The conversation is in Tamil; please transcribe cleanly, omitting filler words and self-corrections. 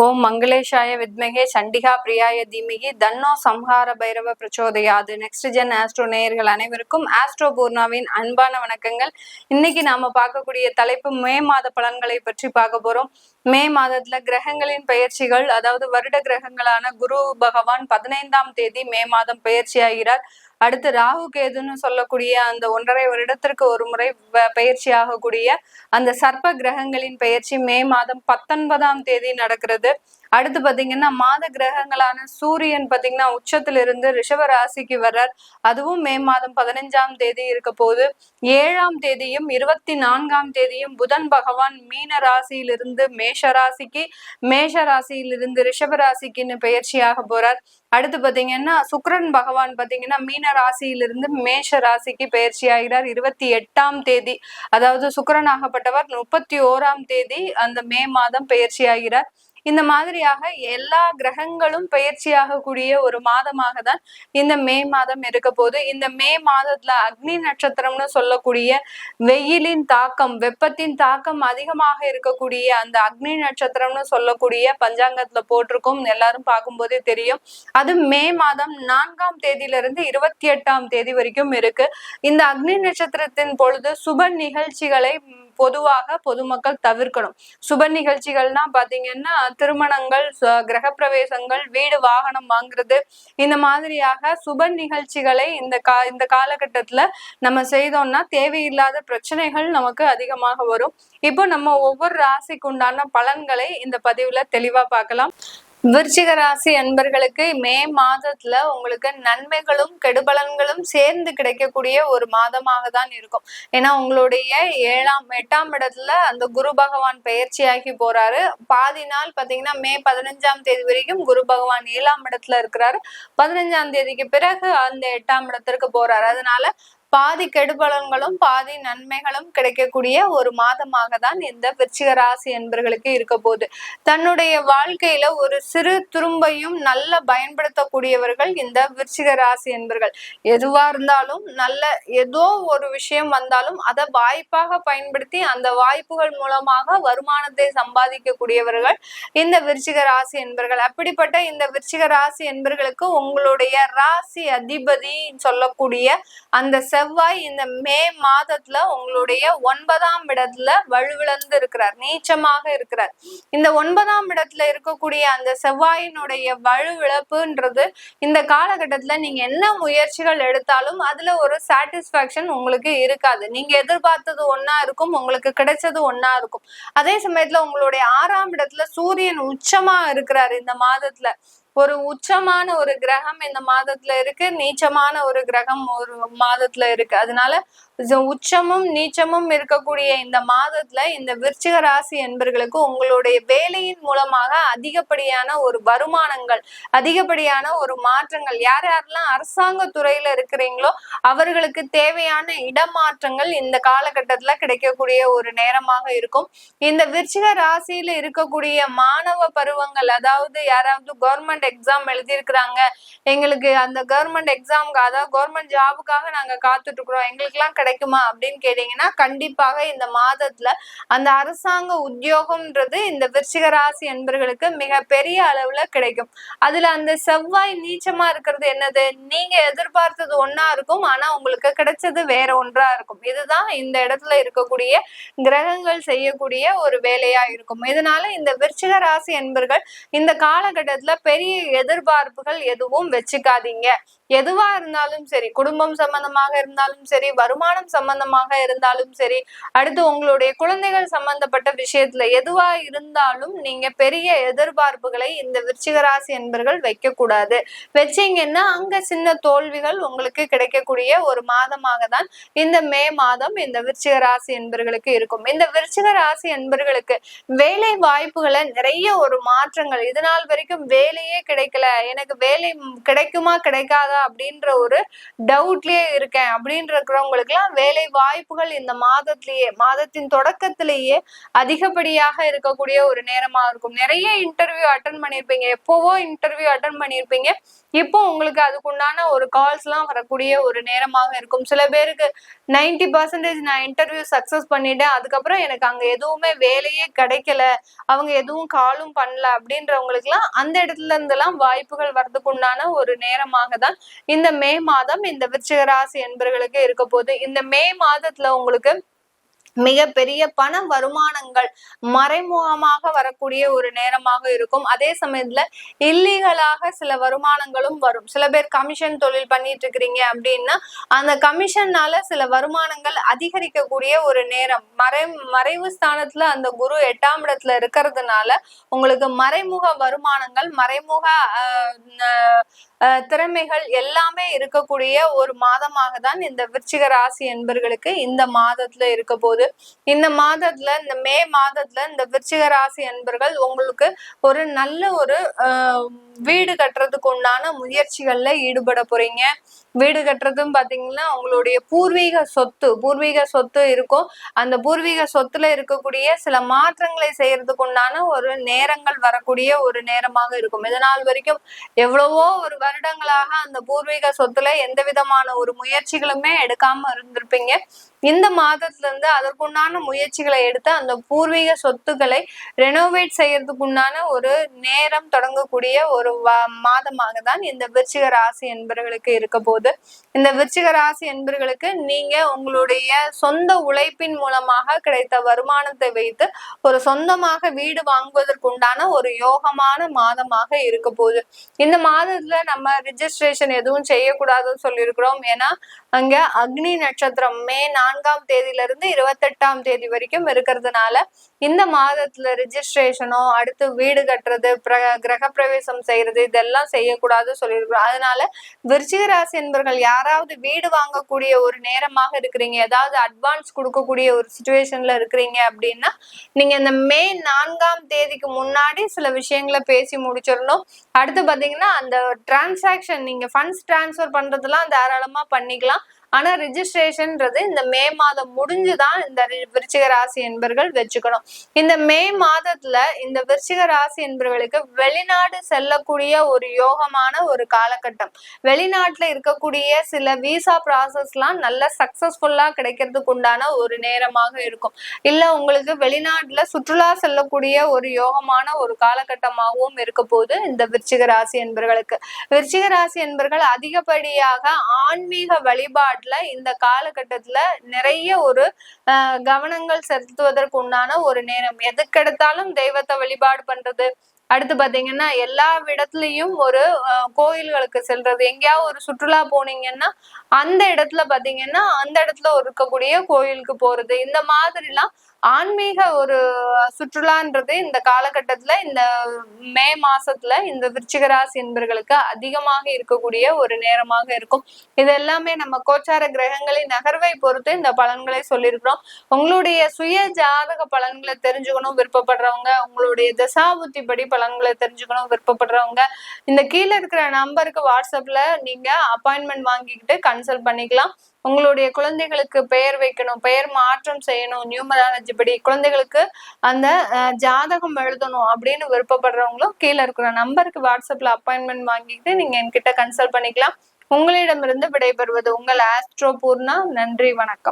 ஓம் மங்களேஷாய வித்மகே சண்டிகா பிரியாய தீமிகி தன்னோ சம்ஹார பைரவ பிரச்சோதயாது. நெக்ஸ்ட் ஜென் ஆஸ்ட்ரோ நேயர்கள் அனைவருக்கும் ஆஸ்ட்ரோ பூர்ணாவின் அன்பான வணக்கங்கள். இன்னைக்கு நாம பார்க்கக்கூடிய தலைப்பு மே மாத பலன்களை பற்றி பார்க்க போறோம். மே மாதத்துல கிரகங்களின் பெயர்ச்சிகள், அதாவது வருட கிரகங்களான குரு பகவான் 15ஆம் தேதி மே மாதம் பெயர்ச்சி ஆகிறார். அடுத்து ராகு கேதுன்னு சொல்லக்கூடிய அந்த 1.5 வருடத்திற்கு ஒரு முறை பெயர்ச்சி ஆகக்கூடிய அந்த சர்ப்ப கிரகங்களின் பெயர்ச்சி மே மாதம் 19ஆம் தேதி நடக்கிறது. அடுத்து பாத்தீங்கன்னா மாத கிரகங்களான சூரியன் பாத்தீங்கன்னா உச்சத்திலிருந்து ரிஷப ராசிக்கு வர்றார். அதுவும் மே மாதம் 15ஆம் தேதி இருக்க போது. 7ஆம் தேதியும் 24ஆம் தேதியும் புதன் பகவான் மீன ராசியிலிருந்து மேஷ ராசிக்கு, மேஷ ராசியிலிருந்து ரிஷப ராசிக்குன்னு பெயர்ச்சியாக போறார். அடுத்து பாத்தீங்கன்னா சுக்கிரன் பகவான் பாத்தீங்கன்னா மீன ராசியிலிருந்து மேஷ ராசிக்கு பெயர்ச்சி ஆகிறார் 28ஆம் தேதி. அதாவது சுக்கிரன் ஆகப்பட்டவர் 31ஆம் தேதி அந்த மே மாதம் பெயர்ச்சி ஆகிறார். இந்த மாதிரியாக எல்லா கிரகங்களும் பெயர்ச்சியாக கூடிய ஒரு மாதமாக தான் இந்த மே மாதம் இருக்க போது. இந்த மே மாதத்துல அக்னி நட்சத்திரம்னு சொல்லக்கூடிய வெயிலின் தாக்கம், வெப்பத்தின் தாக்கம் அதிகமாக இருக்கக்கூடிய அந்த அக்னி நட்சத்திரம்னு சொல்லக்கூடிய பஞ்சாங்கத்துல போட்டிருக்கும், எல்லாரும் பார்க்கும்போதே தெரியும். அது மே மாதம் 4ஆம் தேதியிலிருந்து 28ஆம் தேதி வரைக்கும் இருக்கு. இந்த அக்னி நட்சத்திரத்தின் பொழுது சுப நிகழ்ச்சிகளை பொதுவாக பொதுமக்கள் தவிர்க்கணும். சுப நிகழ்ச்சிகள்னா பாத்தீங்கன்னா திருமணங்கள், கிரகப்பிரவேசங்கள், வீடு வாகனம் வாங்குறது, இந்த மாதிரியாக சுப நிகழ்ச்சிகளை இந்த காலகட்டத்துல நம்ம செய்தோம்னா தேவையில்லாத பிரச்சனைகள் நமக்கு அதிகமாக வரும். இப்போ நம்ம ஒவ்வொரு ராசிக்கு உண்டான பலன்களை இந்த பதிவுல தெளிவா பார்க்கலாம். விருச்சிக ராசி அன்பர்களுக்கு மே மாதத்துல உங்களுக்கு நன்மைகளும் கெடுபலன்களும் சேர்ந்து கிடைக்கக்கூடிய ஒரு மாதமாக தான் இருக்கும். ஏன்னா உங்களுடைய 8ஆம் இடத்துல அந்த குரு பகவான் பெயர்ச்சியாகி போறாரு. பாதி நாள் பாத்தீங்கன்னா மே 15ஆம் தேதி வரைக்கும் குரு பகவான் 7ஆம் இடத்துல இருக்கிறாரு. 15ஆம் தேதிக்கு பிறகு அந்த 8ஆம் இடத்திற்கு போறாரு. அதனால பாதி கெடுபலன்களும் பாதி நன்மைகளும் கிடைக்கக்கூடிய ஒரு மாதமாக தான் இந்த விருச்சிக ராசி என்பர்களுக்கு இருக்க போகுது. தன்னுடைய வாழ்க்கையில ஒரு சிறு துரும்பையும் நல்ல பயன்படுத்தக்கூடியவர்கள் இந்த விருச்சிக ராசி என்பர்கள். எதுவா இருந்தாலும் நல்ல ஏதோ ஒரு விஷயம் வந்தாலும் அதை வாய்ப்பாக பயன்படுத்தி அந்த வாய்ப்புகள் மூலமாக வருமானத்தை சம்பாதிக்கக்கூடியவர்கள் இந்த விருச்சிக ராசி என்பர்கள். அப்படிப்பட்ட இந்த விருச்சிக ராசி என்பர்களுக்கு உங்களுடைய ராசி அதிபதி சொல்லக்கூடிய அந்த செவ்வாய் இந்த மே மாதத்துல உங்களுடைய 9ஆம் இடத்துல வலுவிழந்து இருக்கிறார், நீச்சமாக இருக்கிறார். இந்த 9ஆம் இடத்துல இருக்கக்கூடிய அந்த செவ்வாயினுடைய வலுவிழப்புன்றது இந்த காலகட்டத்துல நீங்க என்ன முயற்சிகள் எடுத்தாலும் அதுல ஒரு சாட்டிஸ்பாக்சன் உங்களுக்கு இருக்காது. நீங்க எதிர்பார்த்தது ஒன்னா இருக்கும், உங்களுக்கு கிடைச்சது ஒன்னா இருக்கும். அதே சமயத்துல உங்களுடைய 6ஆம் இடத்துல சூரியன் உச்சமா இருக்கிறாரு. இந்த மாதத்துல ஒரு உச்சமான ஒரு கிரகம் இந்த மாதத்துல இருக்கு, நீச்சமான ஒரு கிரகம் ஒரு மாதத்துல இருக்கு. அதனால உச்சமும் நீச்சமும் இருக்கக்கூடிய இந்த மாதத்துல இந்த விருச்சிக ராசி என்பர்களுக்கு உங்களுடைய வேலையின் மூலமாக அதிகப்படியான ஒரு வருமானங்கள், அதிகப்படியான ஒரு மாற்றங்கள், யார் யாரெல்லாம் அரசாங்க துறையில இருக்கிறீங்களோ அவர்களுக்கு தேவையான இடமாற்றங்கள் இந்த காலகட்டத்துல கிடைக்கக்கூடிய ஒரு நேரமாக இருக்கும். இந்த விருச்சிக ராசியில இருக்கக்கூடிய மாணவ பருவங்கள், அதாவது யாராவது கவர்மெண்ட் எக்ஸாம் எழுதியிருக்கிறாங்க, எங்களுக்கு அந்த கவர்மெண்ட் எக்ஸாமுக்கு அதாவது கவர்மெண்ட் ஜாபுக்காக நாங்க காத்துட்டு இருக்கிறோம், எங்களுக்கு எல்லாம் கிடைக்குமா அப்படின்னு கேட்டீங்கன்னா கண்டிப்பாக இந்த மாதத்துல அந்த அரசாங்க உத்தியோகம்ன்றது இந்த விருச்சிக ராசி என்பர்களுக்கு மிக பெரிய அளவுல கிடைக்கும். அதுல அந்த செவ்வாய் நீச்சமா இருக்கிறது என்னது, நீங்க எதிர்பார்த்தது ஒன்னா இருக்கும், ஆனா உங்களுக்கு கிடைச்சது வேற ஒன்றா இருக்கும். இதுதான் இந்த இடத்துல இருக்கக்கூடிய கிரகங்கள் செய்யக்கூடிய ஒரு வேலையா இருக்கும். இதனால இந்த விருச்சிக ராசி என்பர்கள் இந்த காலகட்டத்துல பெரிய எதிர்பார்ப்புகள் எதுவும் வச்சுக்காதீங்க. எதுவா இருந்தாலும் சரி, குடும்பம் சம்பந்தமாக இருந்தாலும் சரி, வருமானம் சம்பந்தமாக இருந்தாலும் சரி, அடுத்து உங்களுடைய குழந்தைகள் சம்பந்தப்பட்ட விஷயத்துல எதுவா இருந்தாலும் நீங்க பெரிய எதிர்பார்ப்புகளை இந்த விருச்சிக ராசி என்பர்கள் வைக்க கூடாது. வச்சீங்கன்னா அங்க சின்ன தோல்விகள் உங்களுக்கு கிடைக்கக்கூடிய ஒரு மாதமாக தான் இந்த மே மாதம் இந்த விருச்சிக ராசி என்பர்களுக்கு இருக்கும். இந்த விருச்சிக ராசி என்பர்களுக்கு வேலை வாய்ப்புகளை நிறைய ஒரு மாற்றங்கள், இது நாள் வரைக்கும் வேலையே கிடைக்கல, எனக்கு வேலை கிடைக்குமா கிடைக்காதா அப்படின்ற ஒரு டவுட்லயே இருக்கேன் அப்படின்னு இருக்கிறவங்களுக்கு எல்லாம் வேலை வாய்ப்புகள் இந்த மாதத்தின் தொடக்கத்திலேயே அதிகப்படியாக இருக்கக்கூடிய ஒரு நேரமா இருக்கும். நிறைய இன்டர்வியூ அட்டன் பண்ணிருப்பீங்க, எப்பவோ இன்டர்வியூ அட்டன் பண்ணிருப்பீங்க, இப்போ உங்களுக்கு அதுக்குண்டான ஒரு கால்ஸ் எல்லாம் வரக்கூடிய ஒரு நேரமாக இருக்கும். சில பேருக்கு 90% நான் இன்டர்வியூ சக்சஸ் பண்ணிட்டேன், அதுக்கப்புறம் எனக்கு அங்க எதுவுமே வேலையே கிடைக்கல, அவங்க எதுவும் காலும் பண்ணல அப்படின்றவங்களுக்கு எல்லாம் அந்த இடத்துல இருந்து எல்லாம் வாய்ப்புகள் வரதுக்கு உண்டான ஒரு நேரமாக தான் இந்த மே மாதம் இந்த விருச்சிக ராசி என்பர்களுக்கு இருக்க போகுது. இந்த மே மாதத்துல உங்களுக்கு மிகப்பெரிய பண வருமானங்கள் மறைமுகமாக வரக்கூடிய ஒரு நேரமாக இருக்கும். அதே சமயத்துல இல்லீகலாக சில வருமானங்களும் வரும். சில பேர் கமிஷன் தொழில் பண்ணிட்டு இருக்கிறீங்க அப்படின்னா அந்த கமிஷன்னால சில வருமானங்கள் அதிகரிக்கக்கூடிய ஒரு நேரம். மறைவு ஸ்தானத்துல அந்த குரு 8ஆம் இடத்துல இருக்கிறதுனால உங்களுக்கு மறைமுக வருமானங்கள், மறைமுக திறமைகள் எல்லாமே இருக்கக்கூடிய ஒரு மாதமாக தான் இந்த விருச்சிக ராசி என்பர்களுக்கு இந்த மாதத்துல இருக்க போது. இந்த மாதத்துல, இந்த மே மாதத்துல இந்த விருச்சிக ராசி என்பர்கள் உங்களுக்கு ஒரு நல்ல ஒரு வீடு கட்டுறதுக்கு உண்டான முயற்சிகள்ல ஈடுபட போறீங்க. வீடு கட்டுறதும் பாத்தீங்கன்னா உங்களுடைய பூர்வீக சொத்து இருக்கும். அந்த பூர்வீக சொத்துல இருக்கக்கூடிய சில மாற்றங்களை செய்யறதுக்கு உண்டான ஒரு நேரங்கள் வரக்கூடிய ஒரு நேரமாக இருக்கும். இதனால் வரைக்கும் எவ்வளவோ ஒரு வருடங்களாக அந்த பூர்வீக சொத்துல எந்த விதமான ஒரு முயற்சிகளுமே எடுக்காம இருந்திருப்பீங்க. இந்த மாதத்துல இருந்து அதற்குண்டான முயற்சிகளை எடுத்து அந்த பூர்வீக சொத்துக்களை ரெனோவேட் செய்யறதுக்கு உண்டான ஒரு நேரம் தொடங்கக்கூடிய ஒரு மாதமாக தான் இந்த விருச்சிக ராசி என்பர்களுக்கு இருக்க போது. இந்த விருச்சிக ராசி என்பர்களுக்கு நீங்க உங்களுடைய சொந்த உழைப்பின் மூலமாக கிடைத்த வருமானத்தை வைத்து ஒரு சொந்தமாக வீடு வாங்குவதற்கு உண்டான ஒரு யோகமான மாதமாக இருக்க போகுது. இந்த மாதத்துல நம்ம ரிஜிஸ்ட்ரேஷன் எதுவும் செய்யக்கூடாதுன்னு சொல்லியிருக்கிறோம். ஏன்னா அங்க அக்னி நட்சத்திரம் மே 4ஆம் தேதியிலிருந்து 28ஆம் தேதி வரைக்கும் இருக்கிறதுனால இந்த மாதத்துல ரிஜிஸ்ட்ரேஷனோ அடுத்து வீடு கட்டுறது கிரக பிரவேசம் செய்யறது இதெல்லாம் செய்யக்கூடாது சொல்லியிருக்கிறோம். அதனால விருச்சிக ராசி என்பவர்கள் யாராவது வீடு வாங்கக்கூடிய ஒரு நேரமாக இருக்கிறீங்க, ஏதாவது அட்வான்ஸ் கொடுக்கக்கூடிய ஒரு சிச்சுவேஷன்ல இருக்கிறீங்க அப்படின்னா நீங்க இந்த மே 4ஆம் தேதிக்கு முன்னாடி சில விஷயங்களை பேசி முடிச்சிடணும். அடுத்து பாத்தீங்கன்னா அந்த டிரான்சாக்ஷன் நீங்க ஃபண்ட்ஸ் டிரான்ஸ்ஃபர் பண்றதெல்லாம் தாராளமா பண்ணிக்கலாம். ஆனா ரிஜிஸ்ட்ரேஷன்ன்றது இந்த மே மாதம் முடிஞ்சுதான் இந்த விருச்சிக ராசி என்பர்கள் வச்சுக்கணும். இந்த மே மாதத்துல இந்த விருச்சிக ராசி என்பவர்களுக்கு வெளிநாடு செல்லக்கூடிய ஒரு யோகமான ஒரு காலகட்டம். வெளிநாட்டுல இருக்கக்கூடிய சில விசா ப்ராசஸ் எல்லாம் நல்ல சக்சஸ்ஃபுல்லா கிடைக்கிறதுக்கு உண்டான ஒரு நேரமாக இருக்கும். இல்ல உங்களுக்கு வெளிநாட்டுல சுற்றுலா செல்லக்கூடிய ஒரு யோகமான ஒரு காலகட்டமாகவும் இருக்க போது இந்த விருச்சிக ராசி என்பர்களுக்கு. விருச்சிக ராசி என்பர்கள் அதிகப்படியாக ஆன்மீக வழிபாடு இந்த காலகட்டத்துல நிறைய ஒரு கவனங்கள் செலுத்துவதற்கு உண்டான ஒரு நேரம். எதுக்கெடுத்தாலும் தெய்வத்தை வழிபாடு பண்றது, அடுத்து பாத்தீங்கன்னா எல்லா இடத்துலயும் ஒரு கோயில்களுக்கு செல்றது, எங்கேயாவது ஒரு சுற்றுலா போனீங்கன்னா அந்த இடத்துல பாத்தீங்கன்னா அந்த இடத்துல இருக்கக்கூடிய கோயிலுக்கு போறது, இந்த மாதிரி எல்லாம் ஆன்மீக ஒரு சுற்றுலான்றது இந்த காலகட்டத்துல இந்த மே மாசத்துல இந்த விருச்சிக ராசி என்பர்களுக்கு அதிகமாக இருக்கக்கூடிய ஒரு நேரமாக இருக்கும். இது எல்லாமே நம்ம கோச்சார கிரகங்களின் நகர்வை பொறுத்து இந்த பலன்களை சொல்லியிருக்கிறோம். உங்களுடைய சுய ஜாதக பலன்களை தெரிஞ்சுக்கணும் விருப்பப்படுறவங்க, உங்களுடைய தசாபுத்தி படி பலன்களை தெரிஞ்சுக்கணும் விருப்பப்படுறவங்க இந்த கீழே இருக்கிற நம்பருக்கு வாட்ஸ்அப்ல நீங்க அப்பாயின்மெண்ட் வாங்கிக்கிட்டு கன்சல்ட் பண்ணிக்கலாம். உங்களுடைய குழந்தைகளுக்கு பெயர் வைக்கணும், பெயர் மாற்றம் செய்யணும், நியூமராலஜி படி குழந்தைகளுக்கு அந்த ஜாதகம் எழுதணும் அப்படின்னு விருப்பப்படுறவங்களும் கீழே இருக்கிற நம்பருக்கு வாட்ஸ்அப்ல அப்பாயின்மெண்ட் வாங்கிட்டு நீங்க என்கிட்ட கன்சல்ட் பண்ணிக்கலாம். உங்களிடமிருந்து விடைபெறுவது உங்கள் ஆஸ்ட்ரோ பூர்ணா. நன்றி, வணக்கம்.